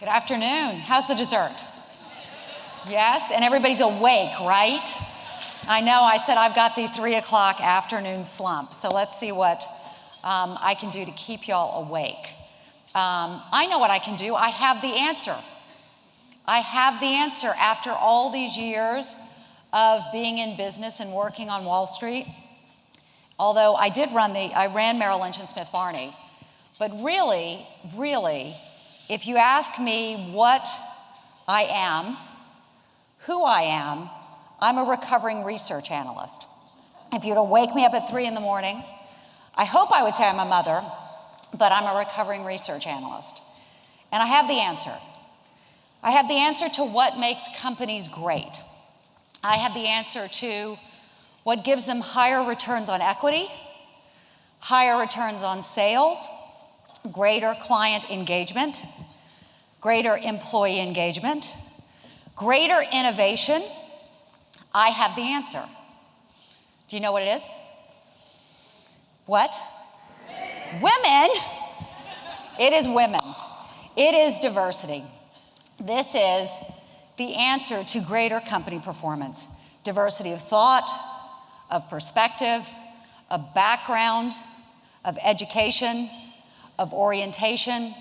Good afternoon. How's the dessert? Yes, and everybody's awake, right? I know I said I've got the 3 o'clock afternoon slump, so let's see what I can do to keep y'all awake. I know what I can do. I have the answer. I have the answer after all these years of being in business and working on Wall Street. Although I ran Merrill Lynch and Smith Barney. But really, if you ask me what I am, who I am, I'm a recovering research analyst. If you were to wake me up at 3 in the morning, I hope I would say I'm a mother, but I'm a recovering research analyst. And I have the answer. I have the answer to what makes companies great. I have the answer to what gives them higher returns on equity, higher returns on sales, greater client engagement, greater employee engagement, greater innovation. I have the answer. Do you know what it is? What? Women. It is women. It is diversity. This is the answer to greater company performance. Diversity of thought, of perspective, of background, of education, of orientation,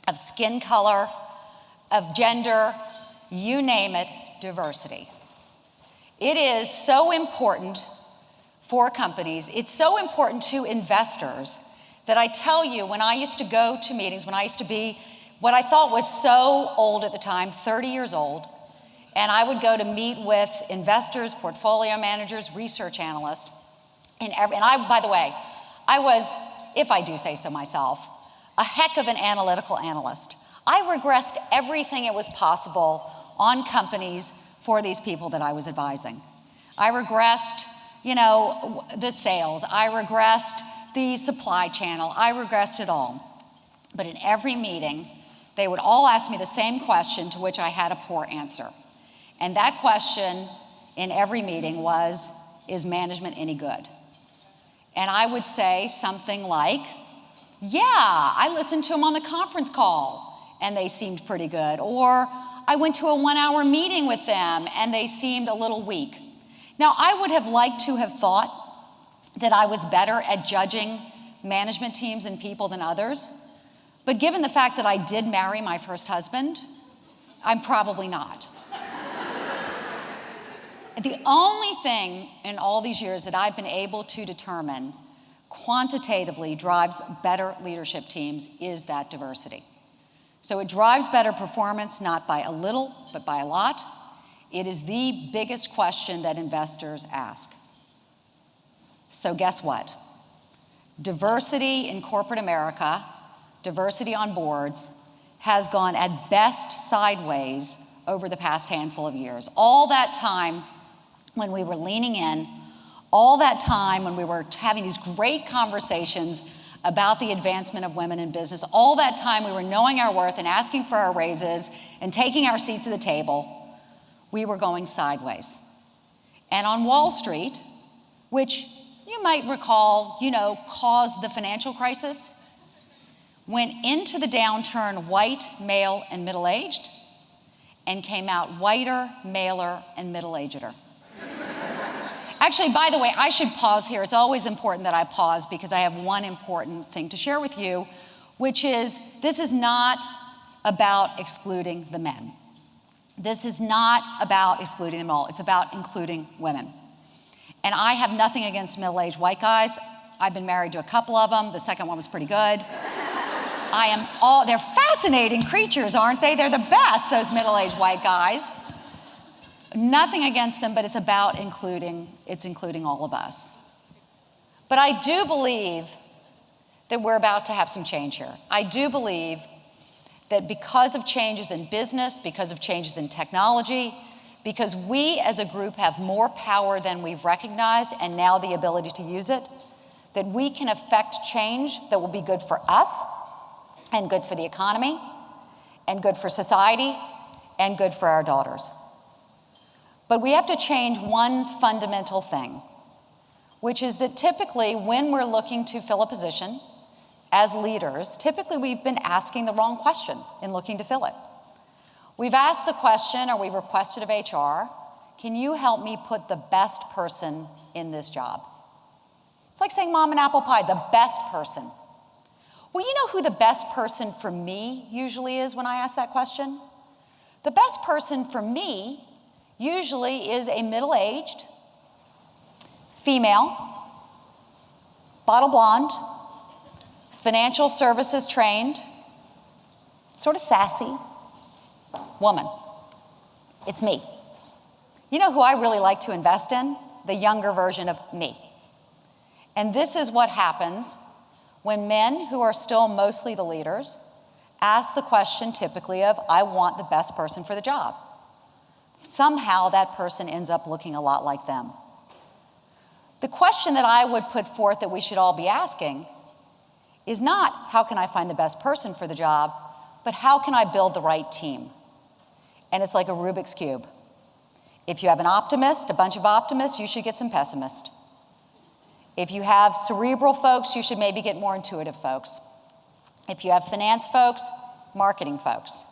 of skin color, of gender, you name it, diversity. It is so important for companies. It's so important to investors that I tell you, when I used to go to meetings, when I used to be what I thought was so old at the time, 30 years old, and I would go to meet with investors, portfolio managers, research analysts, and by the way, I was, if I do say so myself, a heck of an analytical analyst. I regressed everything it was possible on companies for these people that I was advising. I regressed, the sales. I regressed the supply channel. I regressed it all. But in every meeting, they would all ask me the same question to which I had a poor answer. And that question in every meeting was, is management any good? And I would say something like, yeah, I listened to them on the conference call and they seemed pretty good. Or I went to a 1-hour meeting with them and they seemed a little weak. Now, I would have liked to have thought that I was better at judging management teams and people than others. But given the fact that I did marry my first husband, I'm probably not. The only thing in all these years that I've been able to determine quantitatively drives better leadership teams is that diversity. So it drives better performance, not by a little, but by a lot. It is the biggest question that investors ask. So guess what? Diversity in corporate America, diversity on boards, has gone at best sideways over the past handful of years. All that time when we were leaning in, all that time when we were having these great conversations about the advancement of women in business, all that time we were knowing our worth and asking for our raises and taking our seats at the table, we were going sideways. And on Wall Street, which you might recall, caused the financial crisis, went into the downturn white, male, and middle-aged, and came out whiter, maler, and middle-ageder. Actually, by the way, I should pause here. It's always important that I pause because I have one important thing to share with you, which is this is not about excluding the men. This is not about excluding them all. It's about including women. And I have nothing against middle-aged white guys. I've been married to a couple of them. The second one was pretty good. They're fascinating creatures, aren't they? They're the best, those middle-aged white guys. Nothing against them, but it's about including all of us. But I do believe that we're about to have some change here. I do believe that because of changes in business, because of changes in technology, because we as a group have more power than we've recognized and now the ability to use it, that we can affect change that will be good for us and good for the economy and good for society and good for our daughters. But we have to change one fundamental thing, which is that typically when we're looking to fill a position as leaders, typically we've been asking the wrong question in looking to fill it. We've asked the question, or we've requested of HR, can you help me put the best person in this job? It's like saying mom and apple pie, the best person. Well, you know who the best person for me usually is when I ask that question? The best person for me usually is a middle-aged, female, bottle blonde, financial services trained, sort of sassy woman. It's me. You know who I really like to invest in? The younger version of me. And this is what happens when men who are still mostly the leaders ask the question typically of, I want the best person for the job. Somehow that person ends up looking a lot like them. The question that I would put forth that we should all be asking is not, how can I find the best person for the job, but how can I build the right team? And it's like a Rubik's Cube. If you have an optimist, a bunch of optimists, you should get some pessimists. If you have cerebral folks, you should maybe get more intuitive folks. If you have finance folks, marketing folks.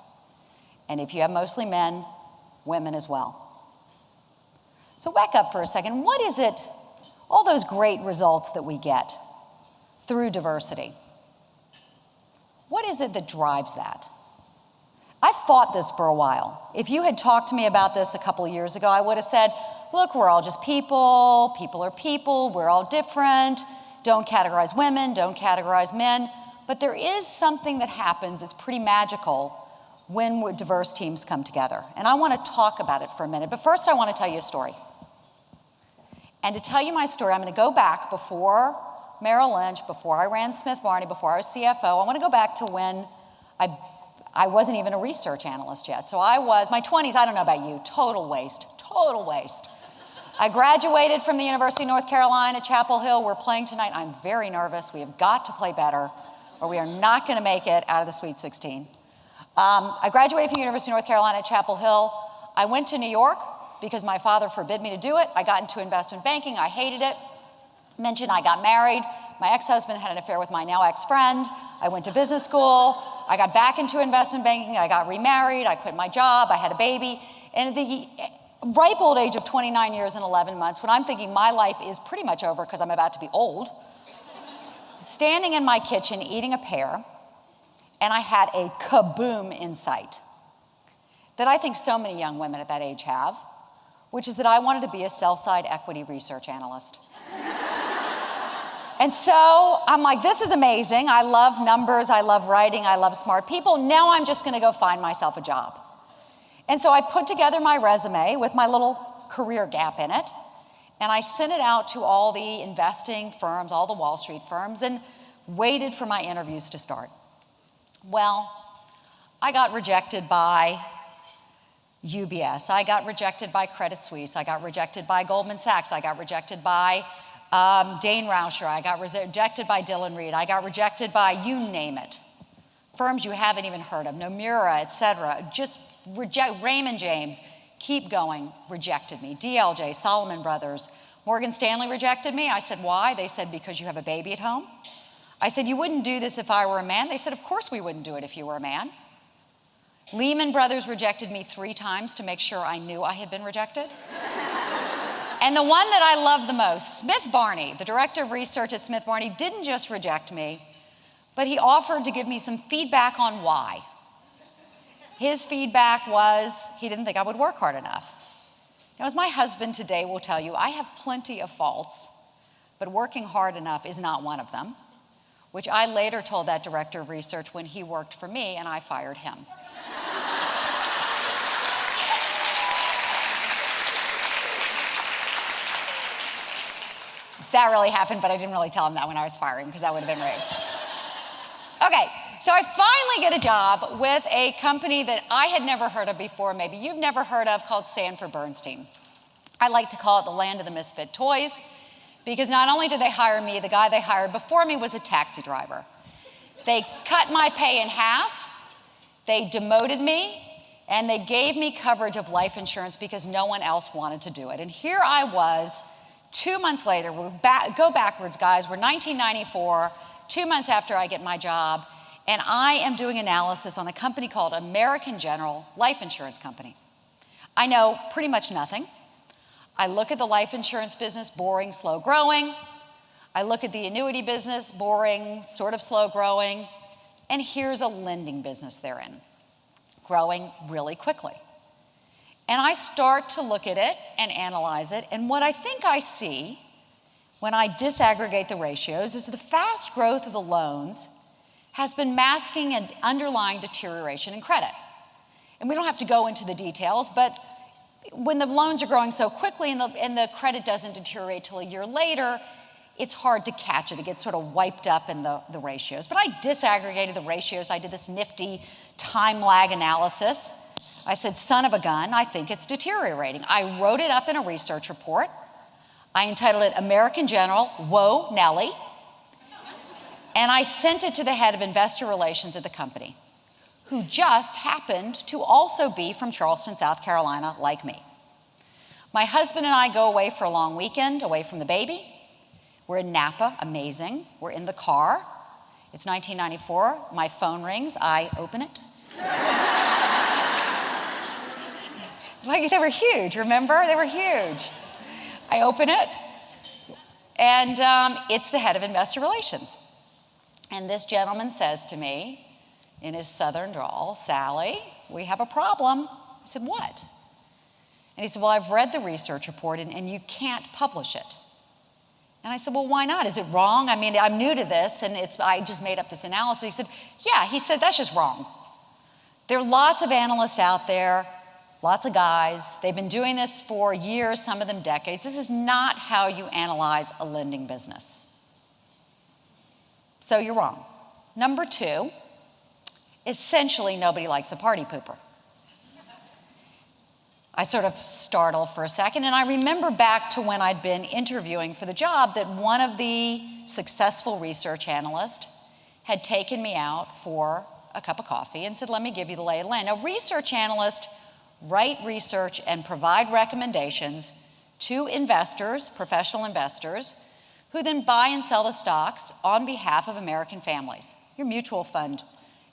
And if you have mostly men, women as well. So back up for a second. What is it, all those great results that we get through diversity? What is it that drives that? I fought this for a while. If you had talked to me about this a couple of years ago, I would have said, look, we're all just people. People are people. We're all different. Don't categorize women. Don't categorize men. But there is something that happens that's pretty magical when diverse teams come together. And I want to talk about it for a minute. But first, I want to tell you a story. And to tell you my story, I'm going to go back before Merrill Lynch, before I ran Smith Barney, before I was CFO. I want to go back to when I wasn't even a research analyst yet. So I was, my 20s, I don't know about you, total waste, total waste. I graduated from the University of North Carolina, Chapel Hill. We're playing tonight. I'm very nervous. We have got to play better, or we are not going to make it out of the Sweet 16. I graduated from the University of North Carolina, Chapel Hill. I went to New York because my father forbid me to do it. I got into investment banking. I hated it. Mentioned I got married. My ex-husband had an affair with my now ex-friend. I went to business school. I got back into investment banking. I got remarried. I quit my job. I had a baby. And at the ripe old age of 29 years and 11 months, when I'm thinking my life is pretty much over because I'm about to be old, standing in my kitchen eating a pear, and I had a kaboom insight that I think so many young women at that age have, which is that I wanted to be a sell-side equity research analyst. And so I'm like, this is amazing. I love numbers. I love writing. I love smart people. Now I'm just going to go find myself a job. And so I put together my resume with my little career gap in it, and I sent it out to all the investing firms, all the Wall Street firms, and waited for my interviews to start. Well, I got rejected by UBS. I got rejected by Credit Suisse. I got rejected by Goldman Sachs. I got rejected by Dane Rauscher. I got rejected by Dillon Reed. I got rejected by you name it. Firms you haven't even heard of, Nomura, et cetera. Just Raymond James, keep going, rejected me. DLJ, Solomon Brothers. Morgan Stanley rejected me. I said, why? They said, because you have a baby at home. I said, you wouldn't do this if I were a man. They said, of course we wouldn't do it if you were a man. Lehman Brothers rejected me 3 times to make sure I knew I had been rejected. And the one that I love the most, Smith Barney, the director of research at Smith Barney, didn't just reject me, but he offered to give me some feedback on why. His feedback was he didn't think I would work hard enough. Now, as my husband today will tell you, I have plenty of faults, but working hard enough is not one of them, which I later told that director of research when he worked for me and I fired him. That really happened, but I didn't really tell him that when I was firing because that would have been rude. Okay, so I finally get a job with a company that I had never heard of before, maybe you've never heard of, called Sanford Bernstein. I like to call it the land of the misfit toys because not only did they hire me, the guy they hired before me was a taxi driver. They cut my pay in half, they demoted me, and they gave me coverage of life insurance because no one else wanted to do it. And here I was, 2 months later, go backwards, guys, we're 1994, 2 months after I get my job, and I am doing analysis on a company called American General Life Insurance Company. I know pretty much nothing. I look at the life insurance business, boring, slow growing. I look at the annuity business, boring, sort of slow growing. And here's a lending business they're in, growing really quickly. And I start to look at it and analyze it, and what I think I see when I disaggregate the ratios is the fast growth of the loans has been masking an underlying deterioration in credit. And we don't have to go into the details, but when the loans are growing so quickly and the credit doesn't deteriorate till a year later, it's hard to catch it. It gets sort of wiped up in the ratios. But I disaggregated the ratios. I did this nifty time lag analysis. I said, son of a gun, I think it's deteriorating. I wrote it up in a research report. I entitled it American General, Whoa, Nellie. And I sent it to the head of investor relations at the company, who just happened to also be from Charleston, South Carolina, like me. My husband and I go away for a long weekend, away from the baby. We're in Napa, amazing. We're in the car. It's 1994. My phone rings. I open it. Like, they were huge, remember? They were huge. I open it, and it's the head of investor relations. And this gentleman says to me, in his southern drawl, Sally, we have a problem. I said, what? And he said, well, I've read the research report, and you can't publish it. And I said, well, why not? Is it wrong? I mean, I'm new to this, and I just made up this analysis. He said, yeah. He said, that's just wrong. There are lots of analysts out there, lots of guys. They've been doing this for years, some of them decades. This is not how you analyze a lending business. So you're wrong. Number two, essentially nobody likes a party pooper. I sort of startled for a second, and I remember back to when I'd been interviewing for the job that one of the successful research analysts had taken me out for a cup of coffee and said, let me give you the lay of the land. Now, research analysts write research and provide recommendations to investors, professional investors, who then buy and sell the stocks on behalf of American families, your mutual fund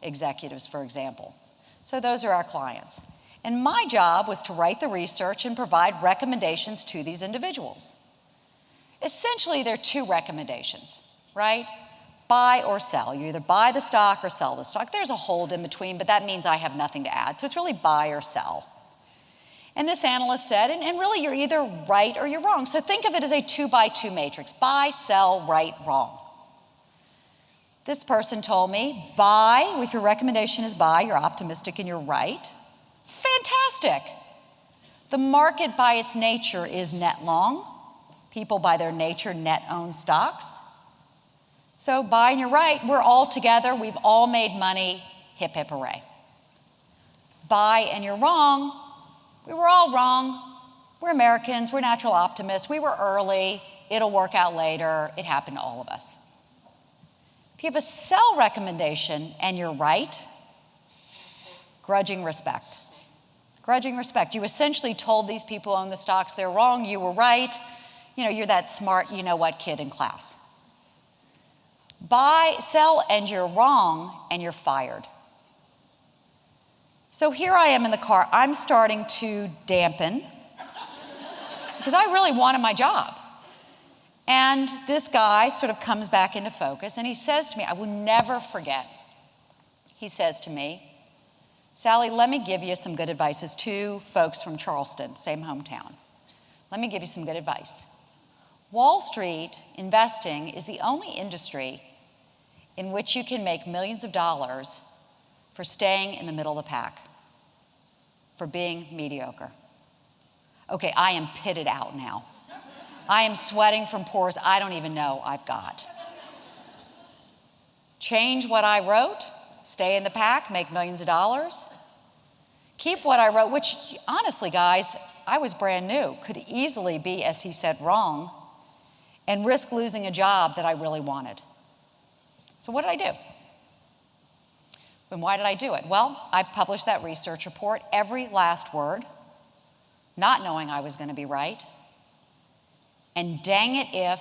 executives, for example. So those are our clients. And my job was to write the research and provide recommendations to these individuals. Essentially, there are two recommendations, right? Buy or sell. You either buy the stock or sell the stock. There's a hold in between, but that means I have nothing to add. So it's really buy or sell. And this analyst said, and really you're either right or you're wrong. So think of it as a 2x2 matrix. Buy, sell, right, wrong. This person told me, buy, if your recommendation is buy, you're optimistic and you're right. Fantastic. The market by its nature is net long. People by their nature net own stocks. So buy and you're right, we're all together, we've all made money, hip hip hooray. Buy and you're wrong, we were all wrong. We're Americans, we're natural optimists, we were early, it'll work out later, it happened to all of us. If you have a sell recommendation and you're right, grudging respect. Grudging respect. You essentially told these people who own the stocks they're wrong, you were right. You know, you're that smart, you know what kid in class. Buy, sell, and you're wrong, and you're fired. So here I am in the car. I'm starting to dampen because I really wanted my job. And this guy sort of comes back into focus, and he says to me, I will never forget, he says to me, Sally, let me give you some good advice. As two folks from Charleston, same hometown. Let me give you some good advice. Wall Street investing is the only industry in which you can make millions of dollars for staying in the middle of the pack, for being mediocre. Okay, I am pitted out now. I am sweating from pores I don't even know I've got. Change what I wrote, stay in the pack, make millions of dollars. Keep what I wrote, which honestly, guys, I was brand new, could easily be, as he said, wrong, and risk losing a job that I really wanted. So what did I do? And why did I do it? Well, I published that research report, every last word, not knowing I was going to be right. And dang it if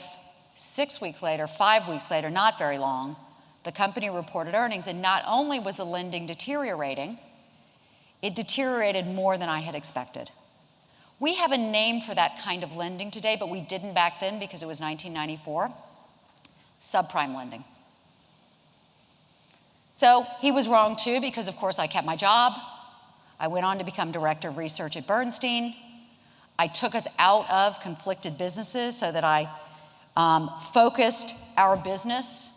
6 weeks later, 5 weeks later, not very long, The company reported earnings, and not only was the lending deteriorating, it deteriorated more than I had expected. We have a name for that kind of lending today, but we didn't back then because it was 1994. Subprime lending. So he was wrong too, because of course I kept my job. I went on to become director of research at Bernstein. I took us out of conflicted businesses so that I focused our business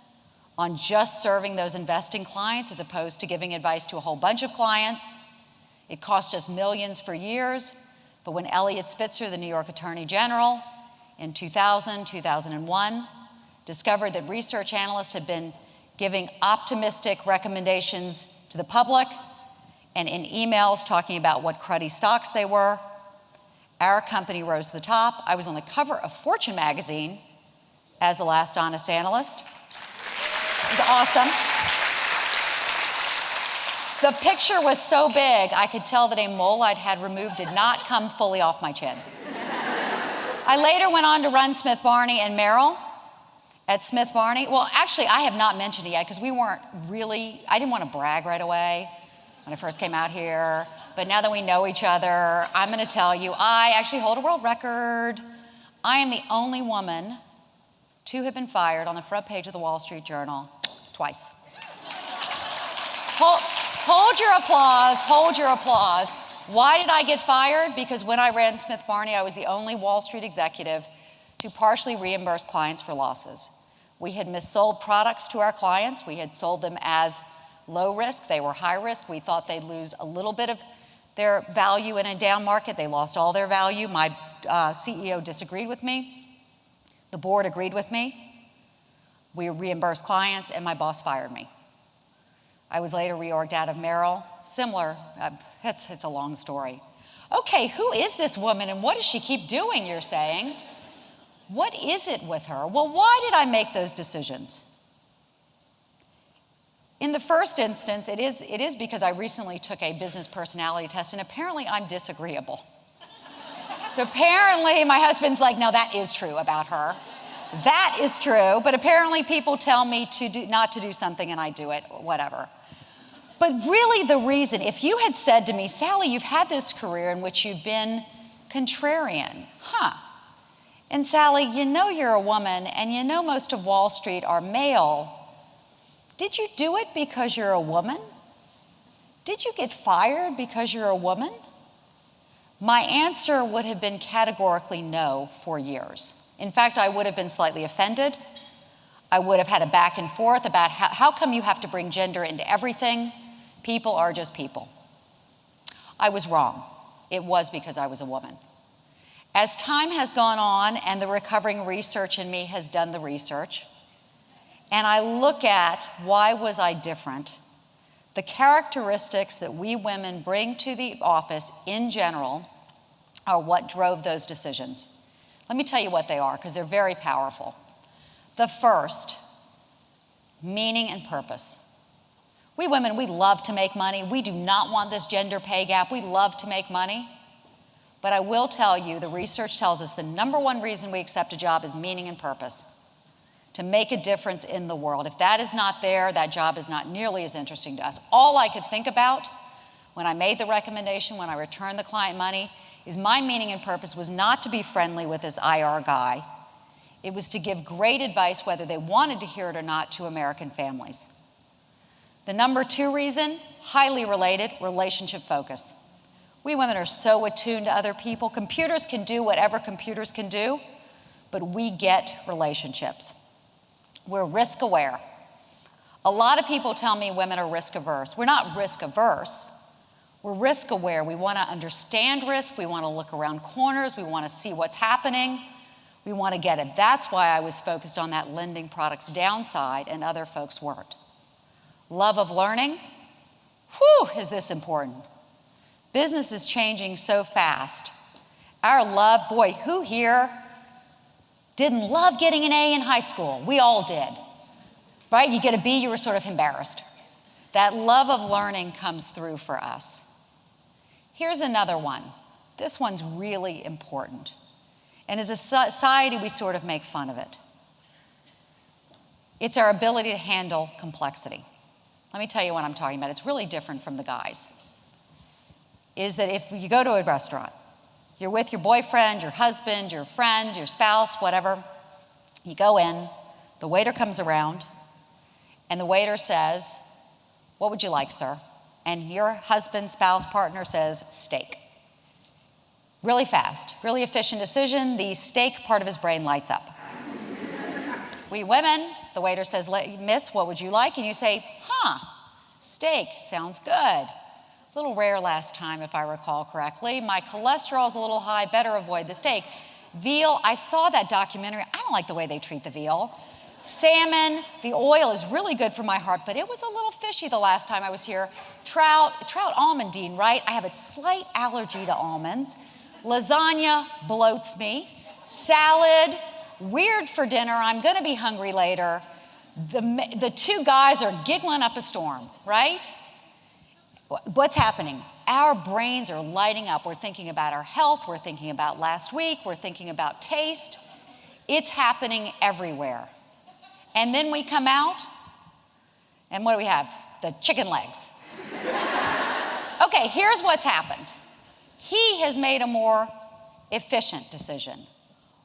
on just serving those investing clients as opposed to giving advice to a whole bunch of clients. It cost us millions for years, but when Eliot Spitzer, the New York Attorney General, in 2000, 2001, discovered that research analysts had been giving optimistic recommendations to the public and in emails talking about what cruddy stocks they were, our company rose to the top. I was on the cover of Fortune magazine as the last honest analyst. It was awesome. The picture was so big, I could tell that a mole I'd had removed did not come fully off my chin. I later went on to run Smith Barney and Merrill. At Smith Barney, well, actually, I have not mentioned it yet because we weren't really, I didn't want to brag right away when I first came out here. But now that we know each other, I'm going to tell you, I actually hold a world record. I am the only woman to have been fired on the front page of the Wall Street Journal twice. Hold your applause, hold your applause. Why did I get fired? Because when I ran Smith Barney, I was the only Wall Street executive to partially reimburse clients for losses. We had missold products to our clients. We had sold them as low risk. They were high risk. We thought they'd lose a little bit of their value in a down market. They lost all their value. My CEO disagreed with me. The board agreed with me. We reimbursed clients, and my boss fired me. I was later reorged out of Merrill. Similar, it's a long story. Okay, who is this woman and what does she keep doing, you're saying? What is it with her? Well, why did I make those decisions? In the first instance, it is because I recently took a business personality test, and apparently I'm disagreeable. So apparently my husband's like, no, that is true about her. That is true, but apparently people tell me not to do something and I do it, whatever. But really the reason, if you had said to me, Sallie, you've had this career in which you've been contrarian, and Sallie, you know you're a woman and you know most of Wall Street are male. Did you do it because you're a woman? Did you get fired because you're a woman? My answer would have been categorically no for years. In fact, I would have been slightly offended. I would have had a back and forth about how come you have to bring gender into everything? People are just people. I was wrong. It was because I was a woman. As time has gone on and the recovering research in me has done the research, and I look at why was I different, the characteristics that we women bring to the office in general are what drove those decisions. Let me tell you what they are, because they're very powerful. The first, meaning and purpose. We women, we love to make money. We do not want this gender pay gap. We love to make money. But I will tell you, the research tells us the number one reason we accept a job is meaning and purpose, to make a difference in the world. If that is not there, that job is not nearly as interesting to us. All I could think about when I made the recommendation, when I returned the client money, is my meaning and purpose was not to be friendly with this IR guy. It was to give great advice, whether they wanted to hear it or not, to American families. The number two reason, highly related, relationship focus. We women are so attuned to other people. Computers can do whatever computers can do, but we get relationships. We're risk aware. A lot of people tell me women are risk averse. We're not risk averse. We're risk aware. We want to understand risk. We want to look around corners. We want to see what's happening. We want to get it. That's why I was focused on that lending product's downside and other folks weren't. Love of learning. Whew, is this important? Business is changing so fast. Our love, boy, who here didn't love getting an A in high school? We all did, right? You get a B, you were sort of embarrassed. That love of learning comes through for us. Here's another one. This one's really important. And as a society, we sort of make fun of it. It's our ability to handle complexity. Let me tell you what I'm talking about. It's really different from the guys. Is that if you go to a restaurant, you're with your boyfriend, your husband, your friend, your spouse, whatever, you go in, the waiter comes around, and the waiter says, "What would you like, sir?" And your husband, spouse, partner says, "Steak." Really fast, really efficient decision. The steak part of his brain lights up. We women, the waiter says, "Miss, what would you like?" And you say, "Steak, sounds good. A little rare last time, if I recall correctly. My cholesterol's a little high, better avoid the steak. Veal, I saw that documentary. I don't like the way they treat the veal. Salmon, the oil is really good for my heart, but it was a little fishy the last time I was here. Trout almondine, right? I have a slight allergy to almonds. Lasagna bloats me. Salad, weird for dinner. I'm going to be hungry later." The two guys are giggling up a storm, right? What's happening? Our brains are lighting up. We're thinking about our health. We're thinking about last week. We're thinking about taste. It's happening everywhere. And then we come out, and what do we have? The chicken legs. Okay, here's what's happened. He has made a more efficient decision.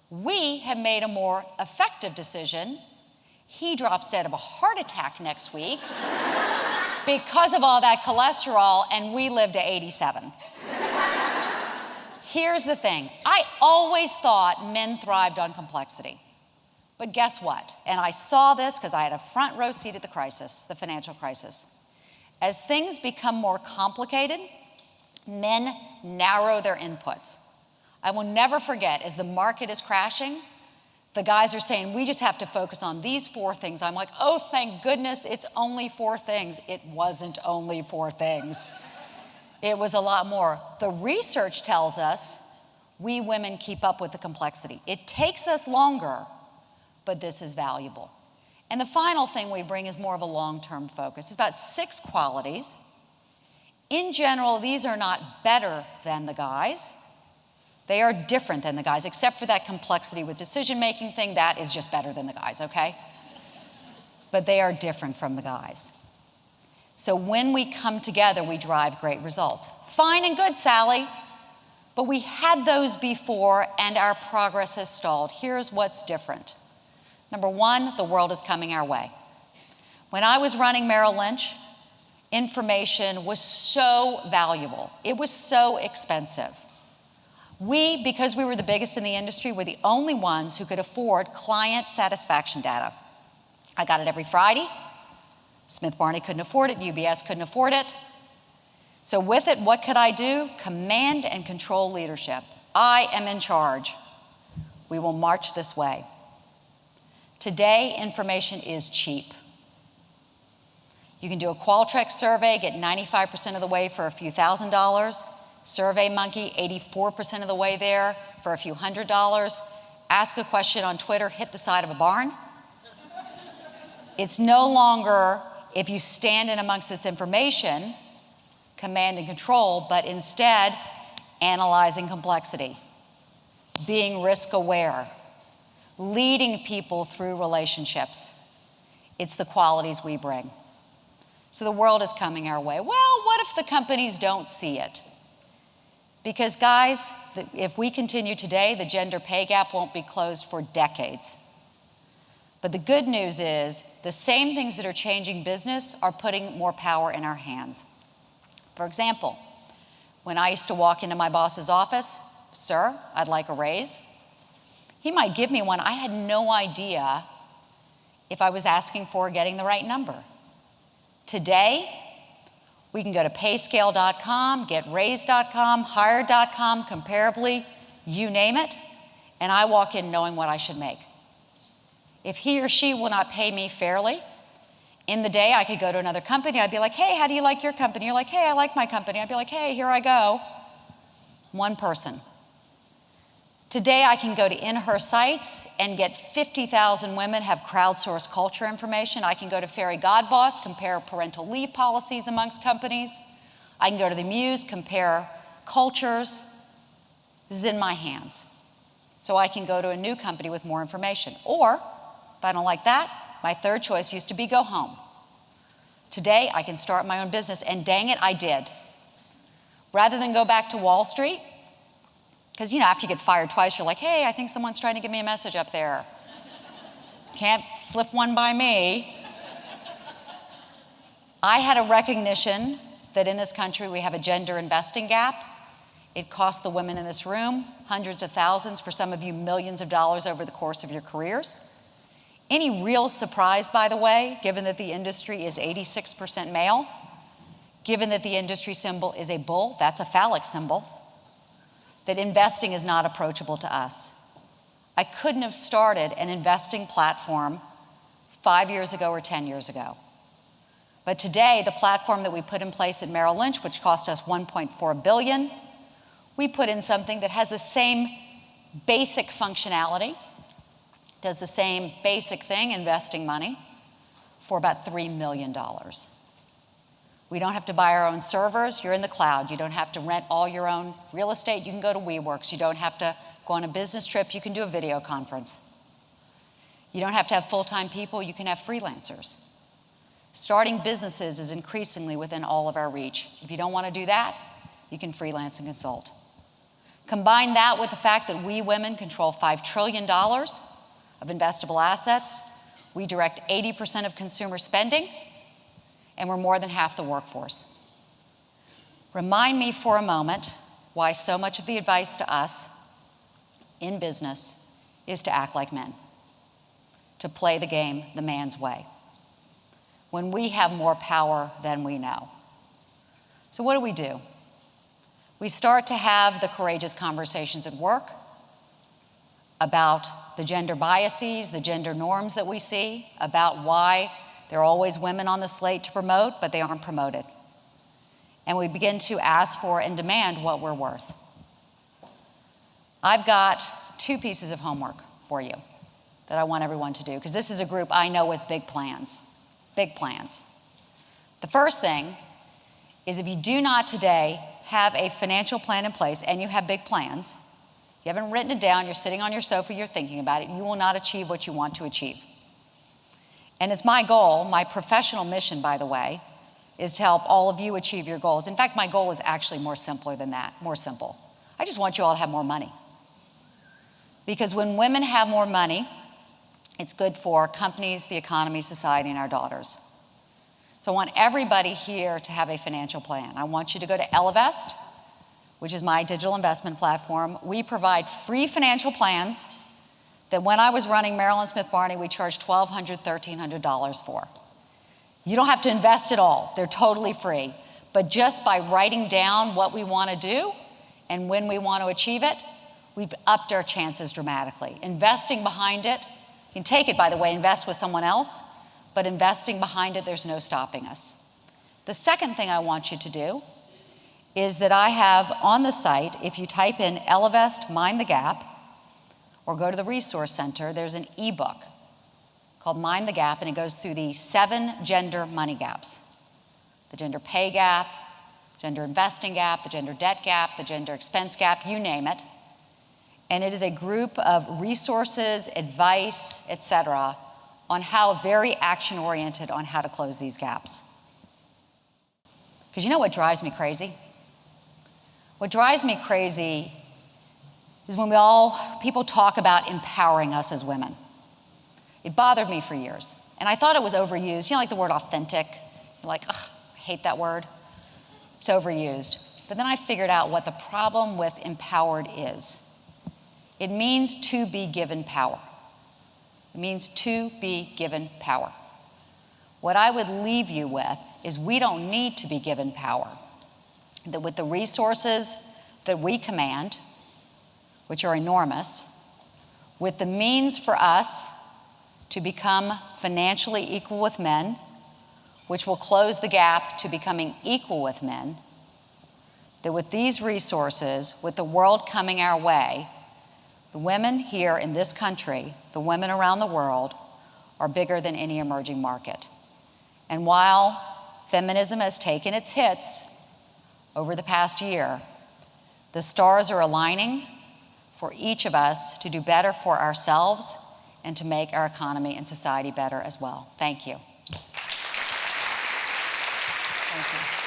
We have made a more effective decision. He drops dead of a heart attack next week because of all that cholesterol, and we live to 87. Here's the thing. I always thought men thrived on complexity. But guess what? And I saw this because I had a front row seat at the crisis, the financial crisis. As things become more complicated, men narrow their inputs. I will never forget, as the market is crashing, the guys are saying, "We just have to focus on these 4 things." I'm like, "Oh, thank goodness, it's only 4 things. It wasn't only 4 things. It was a lot more. The research tells us we women keep up with the complexity. It takes us longer, but this is valuable. And the final thing we bring is more of a long-term focus. It's about 6 qualities. In general, these are not better than the guys. They are different than the guys, except for that complexity with decision-making thing. That is just better than the guys, okay? But they are different from the guys. So when we come together, we drive great results. Fine and good, Sallie. But we had those before, and our progress has stalled. Here's what's different. Number 1, the world is coming our way. When I was running Merrill Lynch, information was so valuable. It was so expensive. We, because we were the biggest in the industry, were the only ones who could afford client satisfaction data. I got it every Friday. Smith Barney couldn't afford it. UBS couldn't afford it. So with it, what could I do? Command and control leadership. I am in charge. We will march this way. Today, information is cheap. You can do a Krawcheck survey, get 95% of the way for a few $1,000s. SurveyMonkey, 84% of the way there for a few $100s. Ask a question on Twitter, hit the side of a barn. It's no longer, if you stand in amongst this information, command and control, but instead analyzing complexity, being risk aware, leading people through relationships. It's the qualities we bring. So the world is coming our way. Well, what if the companies don't see it? Because guys, if we continue today, the gender pay gap won't be closed for decades. But the good news is the same things that are changing business are putting more power in our hands. For example, when I used to walk into my boss's office, "Sir, I'd like a raise." He might give me one. I had no idea if I was asking for or getting the right number. Today, we can go to payscale.com, getraise.com, hired.com, comparably, you name it, and I walk in knowing what I should make. If he or she will not pay me fairly, in the day I could go to another company. I'd be like, "Hey, how do you like your company?" You're like, "Hey, I like my company." I'd be like, "Hey, here I go." One person. Today I can go to In Her sites and get 50,000 women have crowdsourced culture information. I can go to Fairy Godboss, compare parental leave policies amongst companies. I can go to the Muse, compare cultures. This is in my hands. So I can go to a new company with more information. Or, if I don't like that, My third choice used to be go home. Today, I can start my own business, and dang it, I did. Rather than go back to Wall Street, because, after you get fired twice, you're like, hey, I think someone's trying to give me a message up there. Can't slip one by me. I had a recognition that in this country we have a gender investing gap. It costs the women in this room hundreds of thousands, for some of you millions of dollars over the course of your careers. Any real surprise, by the way, given that the industry is 86% male, given that the industry symbol is a bull, that's a phallic symbol, that investing is not approachable to us. I couldn't have started an investing platform 5 years ago or 10 years ago. But today, the platform that we put in place at Merrill Lynch, which cost us $1.4 billion, we put in something that has the same basic functionality, does the same basic thing, investing money, for about $3 million. We don't have to buy our own servers. You're in the cloud. You don't have to rent all your own real estate. You can go to WeWorks. You don't have to go on a business trip. You can do a video conference. You don't have to have full-time people. You can have freelancers. Starting businesses is increasingly within all of our reach. If you don't want to do that, you can freelance and consult. Combine that with the fact that we women control $5 trillion of investable assets. We direct 80% of consumer spending, and we're more than half the workforce. Remind me for a moment why so much of the advice to us in business is to act like men, to play the game the man's way, when we have more power than we know. So what do? We start to have the courageous conversations at work about the gender biases, the gender norms that we see, about why there are always women on the slate to promote, but they aren't promoted. And we begin to ask for and demand what we're worth. I've got 2 pieces of homework for you that I want everyone to do, because this is a group I know with big plans. Big plans. The first thing is, if you do not today have a financial plan in place and you have big plans, you haven't written it down, you're sitting on your sofa, you're thinking about it, you will not achieve what you want to achieve. And it's my goal, my professional mission, by the way, is to help all of you achieve your goals. In fact, my goal is actually more simpler than that, more simple. I just want you all to have more money. Because when women have more money, it's good for companies, the economy, society, and our daughters. So I want everybody here to have a financial plan. I want you to go to Ellevest, which is my digital investment platform. We provide free financial plans that when I was running Merrill & Smith Barney, we charged $1,200, $1,300 for. You don't have to invest at all. They're totally free. But just by writing down what we want to do and when we want to achieve it, we've upped our chances dramatically. Investing behind it, you can take it, by the way, invest with someone else, but investing behind it, there's no stopping us. The second thing I want you to do is that I have on the site, if you type in Ellevest Mind the Gap, or go to the Resource Center, there's an ebook called Mind the Gap, and it goes through the 7 gender money gaps. The gender pay gap, gender investing gap, the gender debt gap, the gender expense gap, you name it. And it is a group of resources, advice, etc., on how very action-oriented on how to close these gaps. Because you know what drives me crazy? What drives me crazy is when people talk about empowering us as women. It bothered me for years. And I thought it was overused. You know, like the word authentic. You're like, ugh, I hate that word. It's overused. But then I figured out what the problem with empowered is. It means to be given power. It means to be given power. What I would leave you with is we don't need to be given power. That with the resources that we command, which are enormous, with the means for us to become financially equal with men, which will close the gap to becoming equal with men, that with these resources, with the world coming our way, the women here in this country, the women around the world, are bigger than any emerging market. And while feminism has taken its hits over the past year, the stars are aligning for each of us to do better for ourselves and to make our economy and society better as well. Thank you. Thank you.